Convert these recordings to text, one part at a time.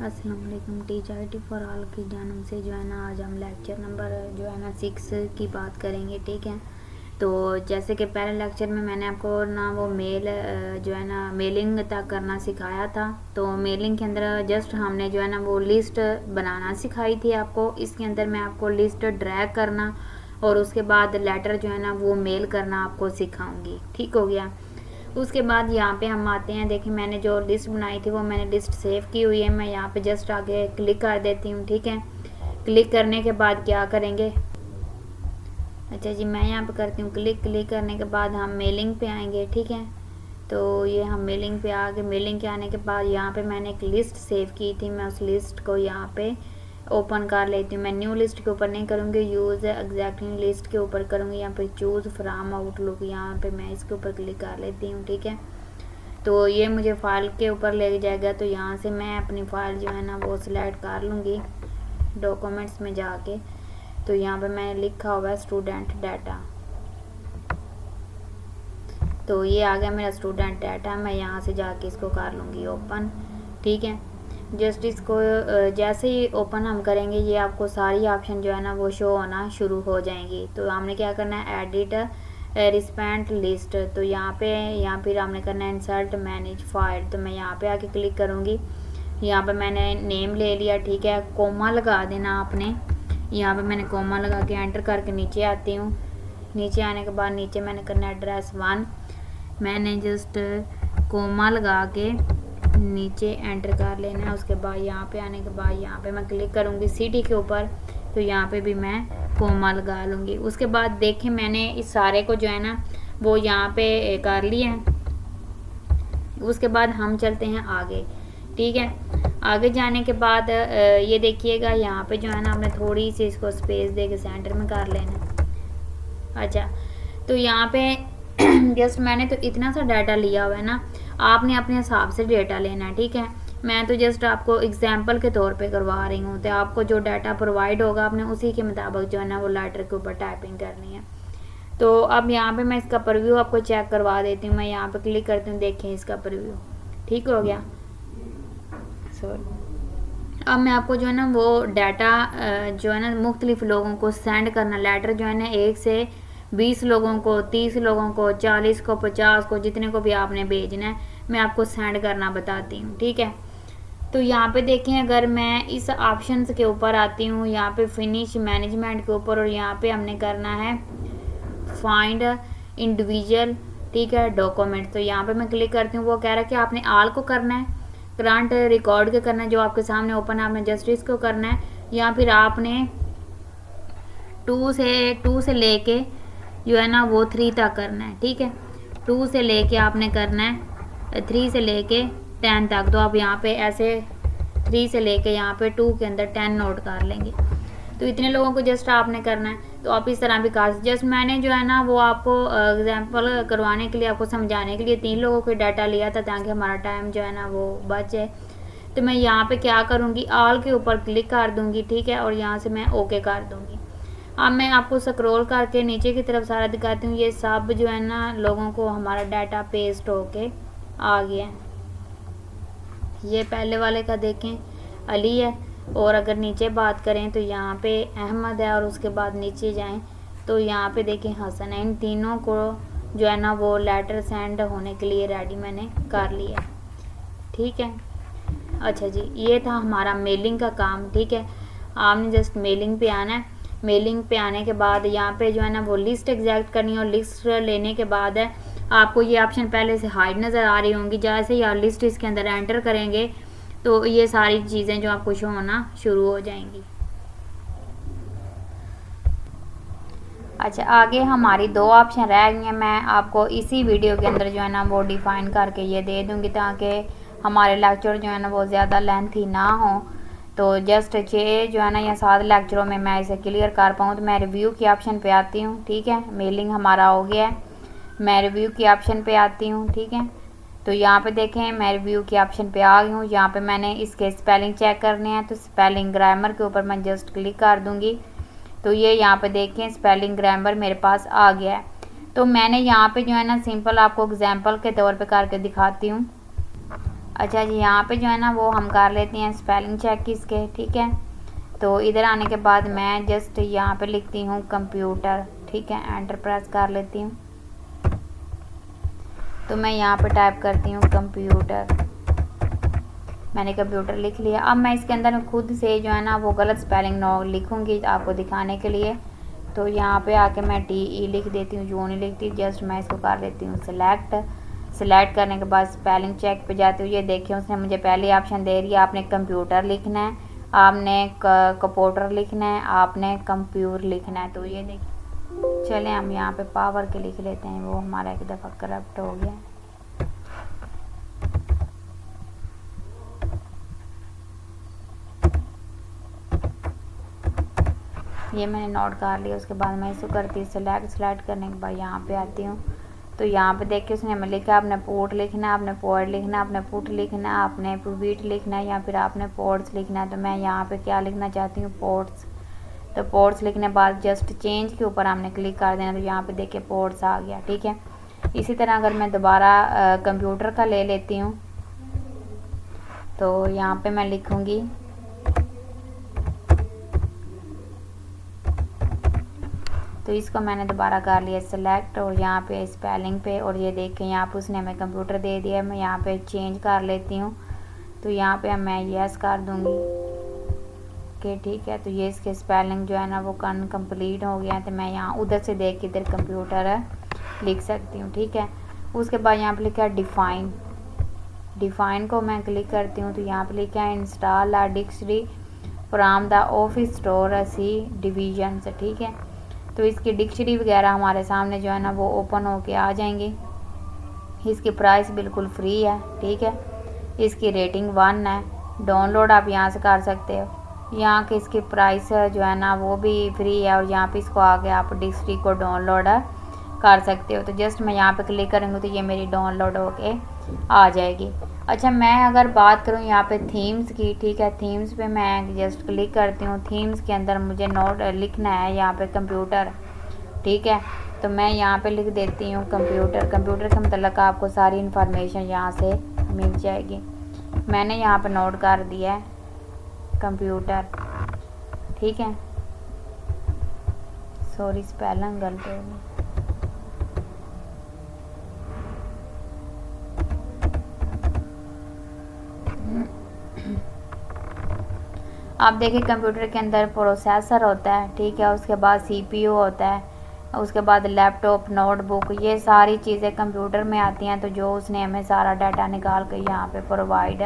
अस्सलाम वालेकुम। Teacher for all की जानब से जो है ना आज हम लेक्चर नंबर जो है ना 6 की बात करेंगे। ठीक है, तो जैसे कि पहले लेक्चर में मैंने आपको ना वो मेल जो है ना मेलिंग तक करना सिखाया था। तो मेलिंग के अंदर जस्ट हमने जो है ना वो लिस्ट बनाना सिखाई थी आपको। इसके अंदर मैं आपको लिस्ट ड्रैग करना और उसके बाद लेटर जो है ना वो मेल करना आपको सिखाऊंगी। ठीक हो गया। उसके बाद यहाँ पे हम आते हैं। देखिए मैंने जो लिस्ट बनाई थी वो मैंने लिस्ट सेव की हुई है। मैं यहाँ पे जस्ट आगे क्लिक कर देती हूँ। ठीक है, क्लिक करने के बाद क्या करेंगे, अच्छा जी मैं यहाँ पे करती हूँ क्लिक करने के बाद हम मेलिंग पे आएंगे। ठीक है, तो ये हम मेलिंग पे आ गए। मेलिंग के आने के बाद यहाँ पे मैंने एक लिस्ट सेव की थी, मैं उस लिस्ट को यहाँ पे ओपन कर लेती हूँ। मैं न्यू लिस्ट के ऊपर नहीं करूँगी, यूज़ एग्जैक्टली लिस्ट के ऊपर करूँगी। यहाँ पे चूज़ फ्राम आउटलुक, यहाँ पे मैं इसके ऊपर क्लिक कर लेती हूँ। ठीक है, तो ये मुझे फ़ाइल के ऊपर ले जाएगा। तो यहाँ से मैं अपनी फ़ाइल जो है ना वो सिलेक्ट कर लूँगी डॉक्यूमेंट्स में जाके। तो यहाँ पे मैंने लिखा हुआ है स्टूडेंट डाटा, तो ये आ गया मेरा स्टूडेंट डाटा। मैं यहाँ से जाके इसको कर लूँगी ओपन। ठीक है, जस्ट इसको जैसे ही ओपन हम करेंगे ये आपको सारी ऑप्शन जो है ना वो शो होना शुरू हो जाएंगी। तो हमने क्या करना है, एडिट रिस्पेंट लिस्ट। तो यहाँ फिर हमने करना है इंसर्ट मैनेज फाइल। तो मैं यहाँ पे आके क्लिक करूँगी। यहाँ पे मैंने नेम ले लिया। ठीक है, कोमा लगा देना आपने। यहाँ पे मैंने कोमा लगा के एंटर करके नीचे आती हूँ। नीचे आने के बाद नीचे मैंने करना है एड्रेस 1। मैंने जस्ट कोमा लगा के नीचे एंटर कर लेना है। उसके बाद यहाँ पे आने के बाद यहाँ पे मैं क्लिक करूँगी सिटी के ऊपर। तो यहाँ पे भी मैं कोमा लगा लूँगी। उसके बाद देखें मैंने इस सारे को जो है ना वो यहाँ पे कर लिया है। उसके बाद हम चलते हैं आगे। ठीक है, आगे जाने के बाद ये देखिएगा यहाँ पे जो है ना हमने थोड़ी सी इसको स्पेस दे के सेंटर में कर लेना। अच्छा, तो यहाँ पे जस्ट मैंने तो इतना सा डाटा लिया हुआ है ना, आपने अपने हिसाब से डाटा लेना है। ठीक है, मैं तो जस्ट आपको एग्जांपल के तौर पे करवा रही हूँ। तो आपको जो डाटा प्रोवाइड होगा आपने उसी के मुताबिक जो है ना वो लेटर के ऊपर टाइपिंग करनी है। तो अब यहाँ पे मैं इसका प्रीव्यू आपको चेक करवा देती हूँ। मैं यहाँ पे क्लिक करती हूँ, देखें इसका प्रीव्यू ठीक हो गया। सॉरी, अब मैं आपको जो है ना वो डाटा जो है ना मुख्तलिफ लोगों को सेंड करना, लेटर जो है ना 1 से 20 लोगों को, 30 लोगों को, 40 को, 50 को, जितने को भी आपने भेजना है मैं आपको सेंड करना बताती हूँ। ठीक है, तो यहाँ पे देखें अगर मैं इस ऑप्शंस के ऊपर आती हूँ, यहाँ पे फिनिश मैनेजमेंट के ऊपर, और यहाँ पे हमने करना है फाइंड इंडिविजुअल। ठीक है, डॉक्यूमेंट। तो यहाँ पे मैं क्लिक करती हूँ। वो कह रहा है कि आपने आल को करना है, करंट रिकॉर्ड के करना है, जो आपके सामने ओपन है आपने जस्टिस को करना है, या फिर आपने 2 से लेके जो है ना वो 3 तक करना है। ठीक है, 2 से लेके आपने करना है 3 से लेके 10 तक। तो आप यहाँ पे ऐसे 3 से लेके यहाँ पे 2 के अंदर 10 नोट कर लेंगे। तो इतने लोगों को जस्ट आपने करना है। तो आप इस तरह भी कर, जस्ट मैंने जो है ना वो आपको एग्जांपल करवाने के लिए, आपको समझाने के लिए 3 लोगों को डाटा लिया था ताकि हमारा टाइम जो है ना वो बच जाए। तो मैं यहाँ पे क्या करूँगी, ऑल के ऊपर क्लिक कर दूँगी। ठीक है, और यहाँ से मैं ओके कर दूँगी। अब मैं आपको स्क्रॉल करके नीचे की तरफ सारा दिखाती हूँ। ये सब जो है ना लोगों को हमारा डाटा पेस्ट होके आ गया। ये पहले वाले का देखें अली है, और अगर नीचे बात करें तो यहाँ पे अहमद है, और उसके बाद नीचे जाएं तो यहाँ पे देखें हसन है। इन तीनों को जो है ना वो लेटर सेंड होने के लिए रेडी मैंने कर लिया। ठीक है, अच्छा जी ये था हमारा मेलिंग का काम। ठीक है, आपने जस्ट मेलिंग पे आना है। मेलिंग पे आने के बाद यहाँ पे जो है ना वो लिस्ट एग्जैक्ट करनी है, और लिस्ट लेने के बाद है आपको ये ऑप्शन पहले से हाइड नज़र आ रही होंगी। जैसे ही आप लिस्ट इसके अंदर एंटर करेंगे तो ये सारी चीज़ें जो आपको शो होना शुरू हो जाएंगी। अच्छा, आगे हमारी 2 ऑप्शन रह गई हैं। मैं आपको इसी वीडियो के अंदर जो है ना वो डिफ़ाइन करके ये दे दूँगी ताकि हमारे लेक्चर जो है ना वो ज़्यादा लेंथी ना हो। तो जस्ट 6 जो है ना या 7 लेक्चरों में मैं इसे क्लियर कर पाऊँ। तो मैं रिव्यू के ऑप्शन पे आती हूँ। ठीक है, मेलिंग हमारा हो गया है, मैं रिव्यू के ऑप्शन पे आती हूँ। ठीक है, तो यहाँ पे देखें मैं रिव्यू के ऑप्शन पे आ गई हूँ। यहाँ पे मैंने इसके स्पेलिंग चेक करने हैं, तो स्पेलिंग ग्रामर के ऊपर मैं जस्ट क्लिक कर दूँगी। तो ये यहाँ पे देखें स्पेलिंग ग्रामर मेरे पास आ गया है। तो मैंने यहाँ पे जो है ना सिंपल आपको एग्जांपल के तौर पे करके दिखाती हूँ। अच्छा जी, यहाँ पे जो है ना वो हम कर लेते हैं स्पेलिंग चेक इसके, ठीक है। तो इधर आने के बाद मैं जस्ट यहाँ पे लिखती हूँ कंप्यूटर, ठीक है, एंटर प्रेस कर लेती हूँ। तो मैं यहाँ पे टाइप करती हूँ कंप्यूटर, मैंने कंप्यूटर लिख लिया। अब मैं इसके अंदर खुद से जो है ना वो गलत स्पेलिंग नो लिखूँगी आपको दिखाने के लिए। तो यहाँ पे आके मैं TE लिख देती हूँ, जो नहीं लिखती, जस्ट मैं इसको कर लेती हूँ सेलेक्ट करने के बाद स्पेलिंग चेक पे जाती हूँ। ये देखिए उसने मुझे पहले ऑप्शन दे रही है, आपने कंप्यूटर लिखना है, आपने कंप्यूटर लिखना है, आपने कंप्यूटर लिखना है। तो ये देखिए, चलें हम यहाँ पे पावर के लिख लेते हैं, वो हमारा एक दफ़ा करप्ट हो गया। ये मैंने नोट कर लिया। उसके बाद मैं इसको करती हूँ सेलेक्ट करने के बाद यहाँ पे आती हूँ। तो यहाँ पे देखिए उसने हमें लिखा आपने पोर्ट लिखना है, आपने पोर्ट लिखना है, आपने पुट लिखना है, आपने प्रोवीट लिखना है, या फिर आपने पोर्ट्स लिखना है। तो मैं यहाँ पे क्या लिखना चाहती हूँ, पोर्ट्स। तो पोर्ट्स लिखने के बाद जस्ट चेंज के ऊपर हमने क्लिक कर देना। तो यहाँ पे देखिए पोर्ट्स आ गया, ठीक है। इसी तरह अगर मैं दोबारा कंप्यूटर का ले लेती हूँ तो यहाँ पे मैं लिखूँगी तो इसको मैंने दोबारा कर लिया सेलेक्ट, और यहाँ पे स्पेलिंग पे, और ये देखें यहाँ पे उसने हमें कंप्यूटर दे दिया है। मैं यहाँ पे चेंज कर लेती हूँ। तो यहाँ पे मैं यस कर दूँगी कि ठीक है। तो ये इसके स्पेलिंग जो है ना वो कंप्लीट हो गया है। तो मैं यहाँ उधर से देख के इधर कंप्यूटर लिख सकती हूँ, ठीक है। उसके बाद यहाँ पे लिखा है डिफ़ाइन को मैं क्लिक करती हूँ। तो यहाँ पे लिखा है install a dictionary from the office store C division से, ठीक है। तो इसकी डिक्शनरी वगैरह हमारे सामने जो है ना वो ओपन होके आ जाएंगी। इसकी प्राइस बिल्कुल फ्री है, ठीक है। इसकी रेटिंग 1 है। डाउनलोड आप यहाँ से कर सकते हो। यहाँ की इसकी प्राइस जो है ना वो भी फ्री है, और यहाँ पे इसको आके आप डिक्शनरी को डाउनलोड कर सकते हो। तो जस्ट मैं यहाँ पे क्लिक करूँगी तो ये मेरी डाउनलोड होके आ जाएगी। अच्छा, मैं अगर बात करूँ यहाँ पे थीम्स की, ठीक है, थीम्स पे मैं जस्ट क्लिक करती हूँ। थीम्स के अंदर मुझे नोट लिखना है यहाँ पे कंप्यूटर, ठीक है। तो मैं यहाँ पे लिख देती हूँ कंप्यूटर के मतलब आपको सारी इन्फॉर्मेशन यहाँ से मिल जाएगी। मैंने यहाँ पे नोट कर दिया है कंप्यूटर, ठीक है। सॉरी स्पेलिंग गलत हो गई। आप देखिए कंप्यूटर के अंदर प्रोसेसर होता है, ठीक है। उसके बाद CPU होता है, उसके बाद लैपटॉप, नोटबुक, ये सारी चीज़ें कंप्यूटर में आती हैं। तो जो उसने हमें सारा डाटा निकाल कर यहाँ पे प्रोवाइड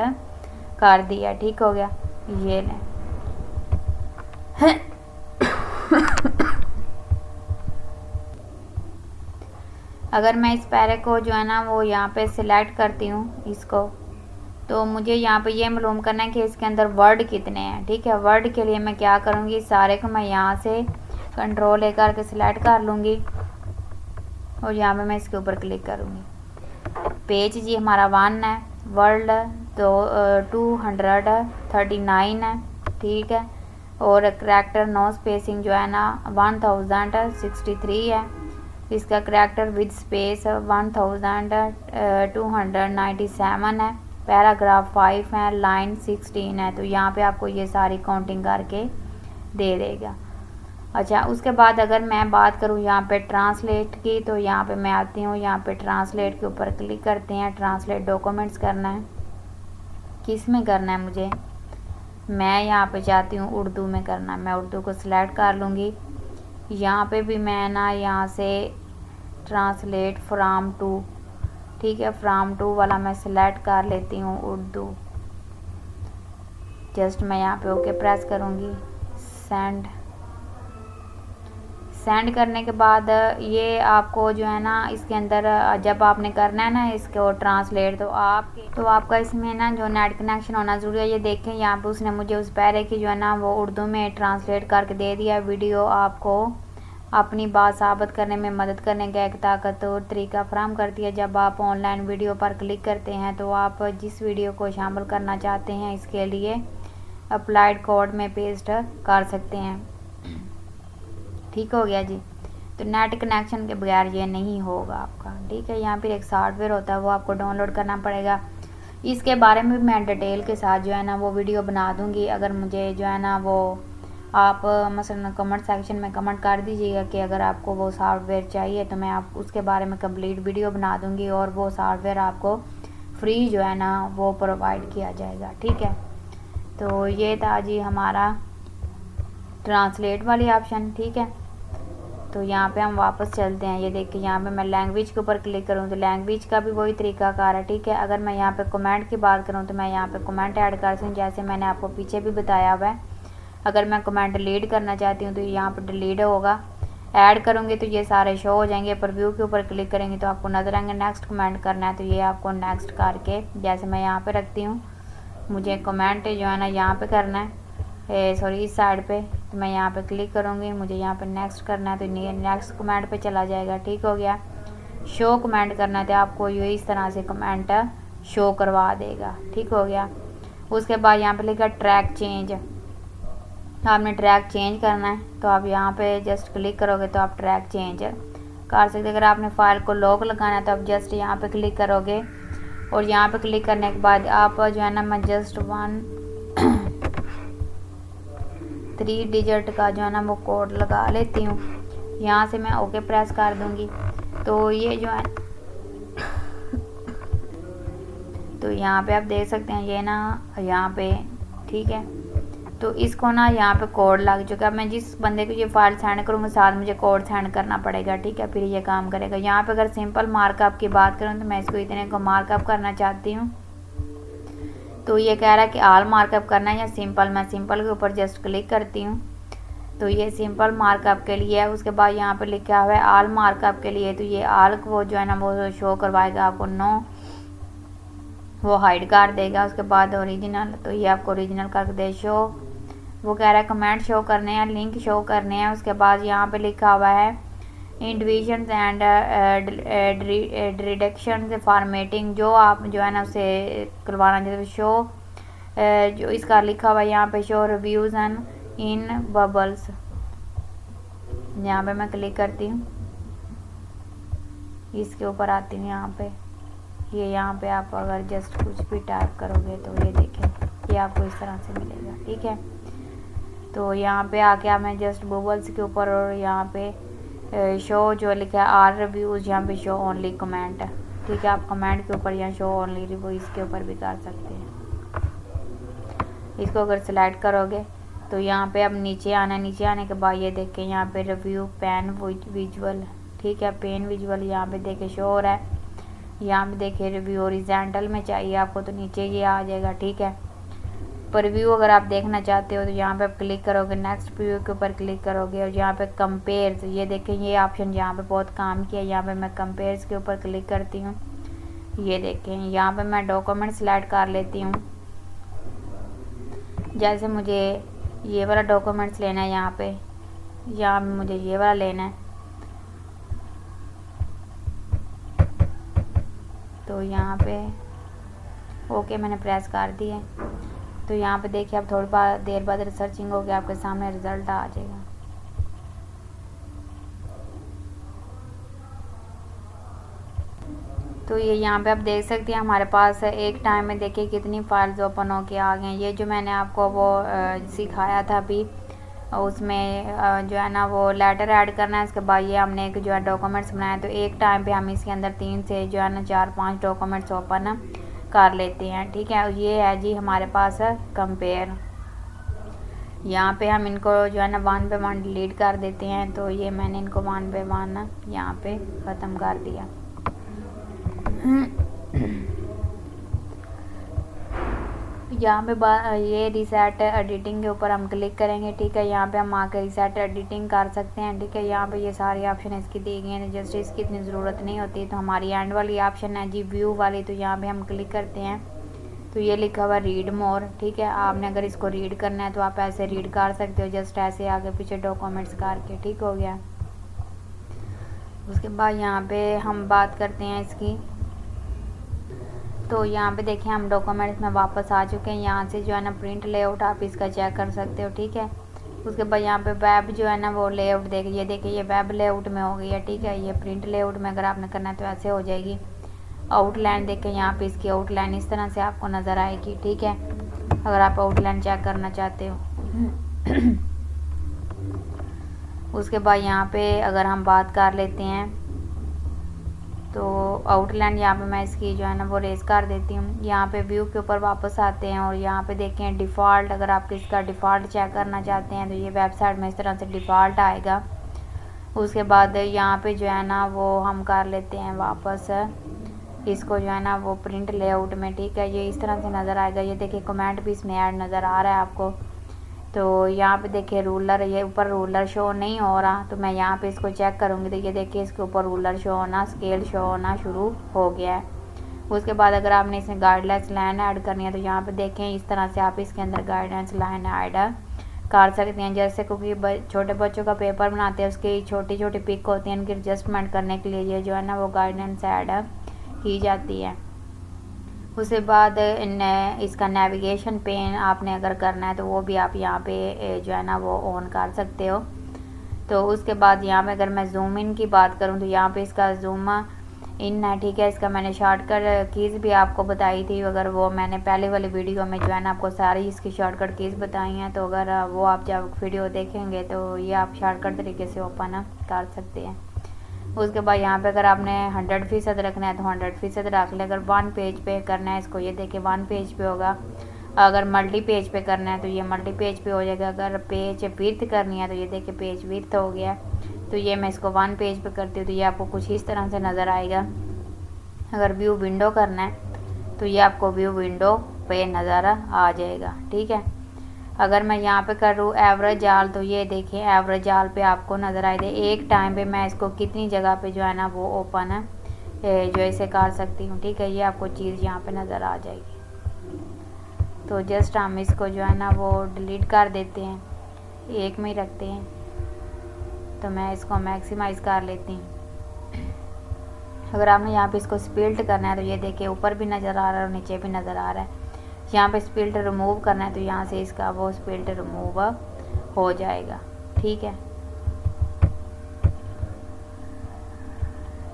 कर दिया, ठीक हो गया। ये लें अगर मैं इस पैरे को जो है ना वो यहाँ पे सिलेक्ट करती हूँ इसको, तो मुझे यहाँ पे ये मालूम करना है कि इसके अंदर वर्ड कितने हैं, ठीक है। वर्ड के लिए मैं क्या करूँगी, सारे को मैं यहाँ से कंट्रोल A करके सिलेक्ट कर लूँगी, और यहाँ पे मैं इसके ऊपर क्लिक करूँगी। पेज जी हमारा 1 है, वर्ड तो 239 है, ठीक है। और करैक्टर नो स्पेसिंग जो है ना 1063 है। इसका करैक्टर विद स्पेस 1297 है। पैराग्राफ 5 है, लाइन 16 है। तो यहाँ पे आपको ये सारी काउंटिंग करके दे देगा। अच्छा, उसके बाद अगर मैं बात करूँ यहाँ पे ट्रांसलेट की, तो यहाँ पे मैं आती हूँ, यहाँ पे ट्रांसलेट के ऊपर क्लिक करते हैं। ट्रांसलेट डॉक्यूमेंट्स करना है, किस में करना है मुझे, मैं यहाँ पे चाहती हूँ उर्दू में करना है। मैं उर्दू को सिलेक्ट कर लूँगी। यहाँ पे भी मैं ना यहाँ से ट्रांसलेट फ्राम टू, ठीक है, फ्राम टू वाला मैं सिलेक्ट कर लेती हूँ उर्दू। जस्ट मैं यहाँ पे ओके प्रेस करूँगी। सेंड करने के बाद ये आपको जो है ना इसके अंदर जब आपने करना है ना इसको ट्रांसलेट, तो आपका इसमें ना जो नेट कनेक्शन होना ज़रूरी है। ये देखें यहाँ पे उसने मुझे उस पैरे की जो है ना वो उर्दू में ट्रांसलेट करके दे दिया। वीडियो आपको अपनी बात साबित करने में मदद करने का एक ताकतवर तरीका फराहम करती है। जब आप ऑनलाइन वीडियो पर क्लिक करते हैं तो आप जिस वीडियो को शामिल करना चाहते हैं इसके लिए अप्लाइड कोड में पेस्ट कर सकते हैं, ठीक हो गया जी। तो नेट कनेक्शन के बगैर ये नहीं होगा आपका, ठीक है। यहाँ पर एक सॉफ्टवेयर होता है वो आपको डाउनलोड करना पड़ेगा। इसके बारे में मैं डिटेल के साथ जो है ना वो वीडियो बना दूँगी। अगर मुझे जो है ना वो आप मसलन कमेंट सेक्शन में कमेंट कर दीजिएगा कि अगर आपको वो सॉफ्टवेयर चाहिए तो मैं आप उसके बारे में कंप्लीट वीडियो बना दूँगी और वो सॉफ्टवेयर आपको फ्री जो है ना वो प्रोवाइड किया जाएगा, ठीक है। तो ये था जी हमारा ट्रांसलेट वाली ऑप्शन, ठीक है। तो यहाँ पे हम वापस चलते हैं। ये देखिए यहाँ पे मैं लैंग्वेज के ऊपर क्लिक करूँ तो लैंग्वेज का भी वही तरीकाकार है, ठीक है। अगर मैं यहाँ पे कमेंट की बात करूँ तो मैं यहाँ पे कमेंट ऐड कर सकूँ, जैसे मैंने आपको पीछे भी बताया हुआ है। अगर मैं कमेंट डिलीट करना चाहती हूँ तो यहाँ पर डिलीट होगा। ऐड करूँगी तो ये सारे शो हो जाएंगे। प्रीव्यू के ऊपर क्लिक करेंगे तो आपको नजर आएंगे। नेक्स्ट कमेंट करना है तो ये आपको नेक्स्ट करके, जैसे मैं यहाँ पे रखती हूँ, मुझे कमेंट जो है ना यहाँ पे करना है, सॉरी इस साइड पे, तो मैं यहाँ पे क्लिक करूँगी। मुझे यहाँ पे नेक्स्ट करना है तो नेक्स्ट कमेंट पे चला जाएगा, ठीक हो गया। शो कमेंट करना है तो आपको ये इस तरह से कमेंट शो करवा देगा, ठीक हो गया। उसके बाद यहाँ पे लिखा ट्रैक चेंज, आपने ट्रैक चेंज करना है तो आप यहाँ पे जस्ट क्लिक करोगे तो आप ट्रैक चेंज कर सकते। अगर आपने फाइल को लॉक लगाना है तो आप जस्ट यहाँ पे क्लिक करोगे और यहाँ पे क्लिक करने के बाद आप जो है ना मैं जस्ट 3 डिजिट का जो है ना वो कोड लगा लेती हूँ। यहाँ से मैं ओके प्रेस कर दूँगी तो ये जो है तो यहाँ पे आप देख सकते हैं ये ना यहाँ पे, ठीक है। तो इसको ना यहाँ पे कोड लग चुका है। मैं जिस बंदे को ये फाइल सेंड करूँगा साथ मुझे कोड सेंड करना पड़ेगा, ठीक है, फिर ये काम करेगा। यहाँ पे अगर सिंपल मार्कअप की बात करूँ तो मैं इसको इतने को मार्कअप करना चाहती हूँ तो ये कह रहा है कि ऑल मार्कअप करना है या सिंपल। मैं सिंपल के ऊपर जस्ट क्लिक करती हूँ तो ये सिंपल मार्कअप के लिए है। उसके बाद यहाँ पे लिखा हुआ है ऑल मार्कअप के लिए, तो ये ऑल को जो है ना वो शो करवाएगा आपको, नो वो हाइड कर देगा। उसके बाद ओरिजिनल, तो ये आपको ओरिजिनल करके दे शो, वो कह रहा है कमेंट शो करने हैं, लिंक शो करने हैं। उसके बाद यहाँ पे लिखा हुआ है इंडिविजन्स एंड रिडक्शन फॉर्मेटिंग, जो आप जो है ना उसे करवाना चाहिए। शो जो इसका लिखा हुआ है यहाँ पे show reviews and in bubbles, यहाँ पे मैं क्लिक करती हूँ, इसके ऊपर आती हूँ। यहाँ पे ये यहाँ पे आप अगर जस्ट कुछ भी टाइप करोगे तो ये देखें ये आपको इस तरह से मिलेगा, ठीक है। तो यहाँ पे आके मैं जस्ट बबल्स के ऊपर और यहाँ पे शो जो लिखा है आर रिव्यूज़, यहाँ पे शो ओनली कमेंट, ठीक है। आप कमेंट के ऊपर या शो ओनली रिव्यू इसके ऊपर भी कर सकते हैं। इसको अगर सिलेक्ट करोगे तो यहाँ पे अब नीचे आना, नीचे आने के बाद ये देखें यहाँ पे रिव्यू पेन विजुअल, ठीक है, पेन विजुअल यहाँ पे देखे शो हो रहा है। यहाँ पे देखिए रिव्यू ओरिजेंटल में चाहिए आपको तो नीचे ये आ जाएगा, ठीक है। प्रीव्यू अगर आप देखना चाहते हो तो यहाँ पे आप क्लिक करोगे, नेक्स्ट प्रीव्यू के ऊपर क्लिक करोगे और यहाँ पे कंपेयर्स, ये देखें ये ऑप्शन यहाँ पे बहुत काम किया। यहाँ पे मैं कंपेयर्स के ऊपर क्लिक करती हूँ, ये देखें यहाँ पे मैं डॉक्यूमेंट सेलेक्ट कर लेती हूँ। जैसे मुझे ये वाला डॉक्यूमेंट्स लेना है, यहाँ पे मुझे ये वाला लेना है तो यहाँ पे ओके मैंने प्रेस कर दिया। तो यहाँ पे देखिए अब थोड़ी देर बाद रिसर्चिंग हो गया, आपके सामने रिजल्ट आ जाएगा। तो ये यहाँ पे आप देख सकते हैं हमारे पास एक टाइम में देखिए कितनी फाइल्स ओपन होके आ गए। ये जो मैंने आपको वो सिखाया था अभी, उसमें जो है ना वो लेटर ऐड करना है। उसके बाद ये हमने एक जो है डॉक्यूमेंट्स बनाया, तो एक टाइम पे हम इसके अंदर 3 से जो है ना 4-5 डॉक्यूमेंट्स ओपन कर लेते हैं, ठीक है। ये है जी हमारे पास कंपेयर। यहाँ पे हम इनको जो है ना 1 पे 1 डिलीट कर देते हैं। तो ये मैंने इनको 1 पे 1 यहाँ पे ख़त्म कर दिया। यहाँ पे ये रीसेट एडिटिंग के ऊपर हम क्लिक करेंगे, ठीक है। यहाँ पे हम आकर रीसेट एडिटिंग कर सकते हैं, ठीक है। यहाँ पे ये सारी ऑप्शन इसकी दी गई हैं, जस्ट इसकी इतनी ज़रूरत नहीं होती। तो हमारी एंड वाली ऑप्शन है जी व्यू वाली, तो यहाँ पे हम क्लिक करते हैं तो ये लिखा हुआ रीड मोर, ठीक है। आपने अगर इसको रीड करना है तो आप ऐसे रीड कर सकते हो, जस्ट ऐसे आगे पीछे डॉक्यूमेंट्स करके, ठीक हो गया। उसके बाद यहाँ पे हम बात करते हैं इसकी। तो यहाँ पे देखें हम डॉक्यूमेंट्स में वापस आ चुके हैं। यहाँ से जो है ना प्रिंट लेआउट आप इसका चेक कर सकते हो, ठीक है। उसके बाद यहाँ पे वेब जो है ना वो लेआउट देखिए, ये देखिए ये वेब लेआउट में हो गई है, ठीक है। ये प्रिंट लेआउट में अगर आपने करना है तो ऐसे हो जाएगी। आउटलाइन देखें, यहाँ पे इसकी आउटलाइन इस तरह से आपको नज़र आएगी। ठीक है, अगर आप आउटलाइन चेक करना चाहते हो। उसके बाद यहाँ पे अगर हम बात कर लेते हैं तो आउटलाइन यहाँ पे मैं इसकी जो है ना वो रेज कर देती हूँ। यहाँ पे व्यू के ऊपर वापस आते हैं और यहाँ पे देखें डिफ़ॉल्ट, अगर आप इसका डिफ़ॉल्ट चेक करना चाहते हैं तो ये वेबसाइट में इस तरह से डिफ़ॉल्ट आएगा। उसके बाद यहाँ पे जो है ना वो हम कर लेते हैं वापस इसको जो है ना वो प्रिंट लेआउट में। ठीक है, ये इस तरह से नज़र आएगा। ये देखिए कमेंट भी इसमें ऐड नज़र आ रहा है आपको। तो यहाँ पे देखिए रूलर, ये ऊपर रूलर शो नहीं हो रहा, तो मैं यहाँ पे इसको चेक करूँगी तो ये देखिए इसके ऊपर रूलर शो होना, स्केल शो होना शुरू हो गया है। उसके बाद अगर आपने इसमें गाइडलाइंस लाइन ऐड करनी है तो यहाँ पे देखें इस तरह से आप इसके अंदर गाइडेंस लाइन ऐड कर सकते हैं। जैसे क्योंकि छोटे बच्चों का पेपर बनाते हैं उसकी छोटी छोटी पिक होती है, उनकी एडजस्टमेंट करने के लिए ये जो है ना वो गाइडेंस ऐड की जाती है। उसके बाद इसका नेविगेशन पेन आपने अगर करना है तो वो भी आप यहाँ पे जो है ना वो ऑन कर सकते हो। तो उसके बाद यहाँ पे अगर मैं जूम इन की बात करूँ तो यहाँ पे इसका जूम इन है। ठीक है, इसका मैंने शॉर्टकट कीज़ भी आपको बताई थी, अगर वो मैंने पहले वाली वीडियो में जो है ना आपको सारी इसकी शॉर्टकट कीज़ बताई हैं, तो अगर वो आप जब वीडियो देखेंगे तो ये आप शॉर्टकट तरीके से ओपन कर सकते हैं। उसके बाद यहाँ पे अगर आपने 100% रखना है तो 100% रख ले। अगर 1 पेज पे करना है इसको, ये देखिए 1 पेज पे होगा। अगर मल्टी पेज पे करना है तो ये मल्टी पेज पे हो जाएगा। अगर पेज विड्थ करनी है तो ये देखिए पेज विड्थ हो गया। तो ये मैं इसको 1 पेज पे करती हूँ तो ये आपको कुछ इस तरह से नज़र आएगा। अगर व्यू विंडो करना है तो ये आपको व्यू विंडो पे नज़र आ जाएगा। ठीक है, अगर मैं यहाँ पे करूँ एवरेज आल तो ये देखिए एवरेज आल पे आपको नज़र आए थे एक टाइम पे मैं इसको कितनी जगह पे जो है ना वो ओपन है जो इसे कर सकती हूँ। ठीक है, ये आपको चीज़ यहाँ पे नज़र आ जाएगी। तो जस्ट हम इसको जो है ना वो डिलीट कर देते हैं, एक में ही रखते हैं। तो मैं इसको मैक्सिमाइज़ कर लेती हूँ। अगर आपने यहाँ पे इसको स्प्लिट करना है तो ये देखिए ऊपर भी नज़र आ रहा है और नीचे भी नज़र आ रहा है। यहाँ पे स्प्लिट रिमूव करना है तो यहाँ से इसका वो स्प्लिट रिमूव हो जाएगा। ठीक है,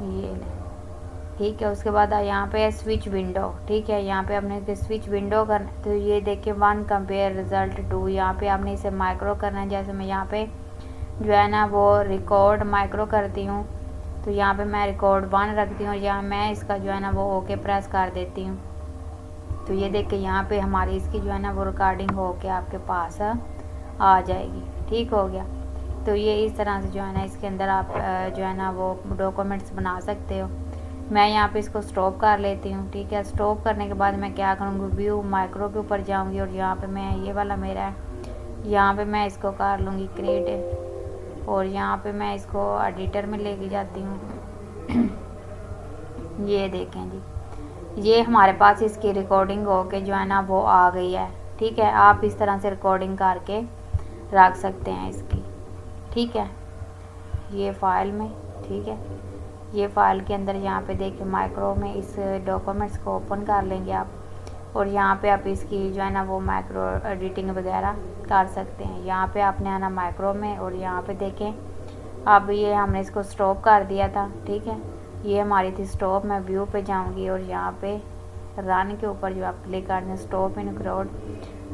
ये ठीक है। उसके बाद यहाँ पे स्विच विंडो। ठीक है, यहाँ पे आपने स्विच विंडो करना है तो ये देखिए 1 कंपेयर रिजल्ट 2, यहाँ पे आपने इसे माइक्रो करना है। जैसे मैं यहाँ पे जो है ना वो रिकॉर्ड माइक्रो करती हूँ तो यहाँ पे मैं रिकॉर्ड 1 रखती हूँ, यहाँ मैं इसका जो है ना वो ओके प्रेस कर देती हूँ। तो ये देखिए यहाँ पे हमारी इसकी जो है ना वो रिकॉर्डिंग हो के आपके पास आ जाएगी। ठीक हो गया। तो ये इस तरह से जो है ना इसके अंदर आप जो है ना वो डॉक्यूमेंट्स बना सकते हो। मैं यहाँ पे इसको स्टॉप कर लेती हूँ। ठीक है, स्टॉप करने के बाद मैं क्या करूँगी, व्यू माइक्रो के ऊपर जाऊँगी और यहाँ पे मैं ये वाला मेरा है, यहाँ पे मैं इसको कर लूँगी क्रिएट और यहाँ पे मैं इसको एडिटर में लेके जाती हूँ। ये देखें जी, ये हमारे पास इसकी रिकॉर्डिंग हो के जो है ना वो आ गई है। ठीक है, आप इस तरह से रिकॉर्डिंग करके रख सकते हैं इसकी। ठीक है, ये फाइल में। ठीक है, ये फाइल के अंदर यहाँ पे देखिए माइक्रो में इस डॉक्यूमेंट्स को ओपन कर लेंगे आप और यहाँ पे आप इसकी जो है ना वो माइक्रो एडिटिंग वगैरह कर सकते हैं। यहाँ पे आपने आना माइक्रो में और यहाँ पे देखें अब ये हमने इसको स्टॉप कर दिया था। ठीक है, ये हमारी थी स्टॉप। मैं व्यू पे जाऊंगी और यहाँ पे रन के ऊपर जो आप क्लिक कर दें स्टॉप इन क्रोड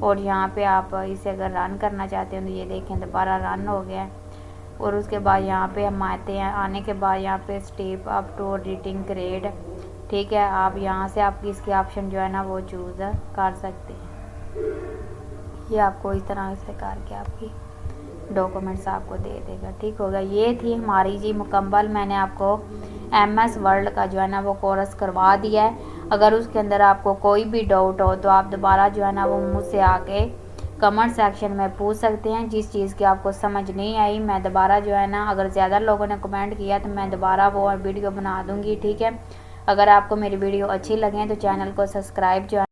और यहाँ पे आप इसे अगर रन करना चाहते हैं तो ये देखें दोबारा रन हो गया है। और उसके बाद यहाँ पे हम आते हैं, आने के बाद यहाँ पे step up to editing grade. ठीक है, आप यहाँ से आप इसके ऑप्शन जो है ना वो चूज़ कर सकते हैं। ये आपको इस तरह से करके आपकी डॉक्यूमेंट्स आपको दे देगा। ठीक होगा, ये थी हमारी जी मुकम्मल, मैंने आपको MS वर्ल्ड का जो है ना वो कोर्स करवा दिया है। अगर उसके अंदर आपको कोई भी डाउट हो तो आप दोबारा जो है ना वो मुझसे आके कमेंट सेक्शन में पूछ सकते हैं। जिस चीज़ की आपको समझ नहीं आई मैं दोबारा जो है ना, अगर ज़्यादा लोगों ने कमेंट किया तो मैं दोबारा वो वीडियो बना दूँगी। ठीक है, अगर आपको मेरी वीडियो अच्छी लगे तो चैनल को सब्सक्राइब जो